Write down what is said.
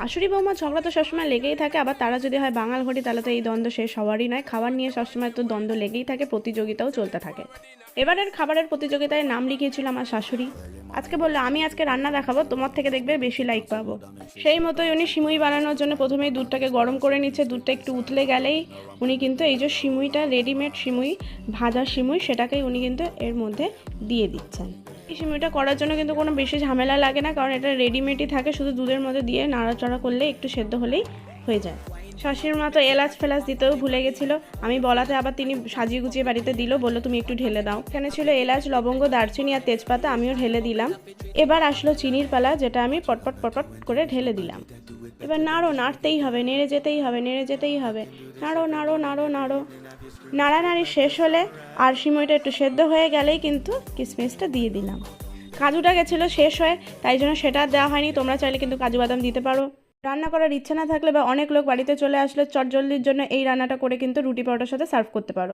শাশুড়ি বৌমা ঝগড়া তো সবসময় লেগেই থাকে, আবার তারা যদি হয় বাঙাল ঘটি তাহলে তো এই দ্বন্দ্ব শেষ হওয়ারই নয়। খাবার নিয়ে সবসময় তো দ্বন্দ্ব লেগেই থাকে, প্রতিযোগিতাও চলতে থাকে। এবারের খাবারের প্রতিযোগিতায় নাম লিখিয়েছিল আমার শাশুড়ি। আজকে বললো আমি আজকে রান্না দেখাবো, তোমার থেকে দেখবে বেশি লাইক পাবো। সেই মতোই উনি সিমুই বানানোর জন্য প্রথমেই দুধটাকে গরম করে নিচ্ছে। দুধটা একটু উতলে গেলেই উনি কিন্তু এই যে সিমুইটা, রেডিমেড সিমুই, ভাজা সিমুই, সেটাকেই উনি কিন্তু এর মধ্যে দিয়ে দিচ্ছেন। এই সিমুইটা করার জন্য কিন্তু কোনো বেশি ঝামেলা লাগে না, কারণ এটা রেডিমেডই থাকে, শুধু দুধের মধ্যে দিয়ে নাড়াচাড়া করলে একটু সেদ্ধ হলেই হয়ে যায়। শাশুড়ির মা তো এলাচ ফেলাচ দিতেও ভুলে গেছিলো, আমি বলাতে আবার তিনি সাজিয়ে গুছিয়ে বাড়িতে দিল, বললো তুমি একটু ঢেলে দাও। এখানে ছিল এলাচ, লবঙ্গ, দারচিনি আর তেজপাতা, আমিও ঢেলে দিলাম। এবার আসলো চিনির পালা, যেটা আমি পটপট পটপট করে ঢেলে দিলাম। এবার নাড়ো, নাড়তেই হবে, নেড়ে যেতেই হবে, নেড়ে যেতেই হবে, নাড়ো নাড়ো নাড়ো নাড়ো। নাড়ানাড়ি শেষ হলে আর সিমইটা একটু সেদ্ধ হয়ে গেলেই কিন্তু কিশমিশটা দিয়ে দিলাম। কাজুটা গেছিলো শেষ হয়ে, তাই জন্য সেটা আর দেওয়া হয়নি। তোমরা চাইলে কিন্তু কাজু বাদাম দিতে পারো। রান্না করার ইচ্ছা না থাকলে বা অনেক লোক বাড়িতে চলে আসলে চটজলদির জন্য এই রান্নাটা করে কিন্তু রুটি পরোটার সাথে সার্ভ করতে পারো।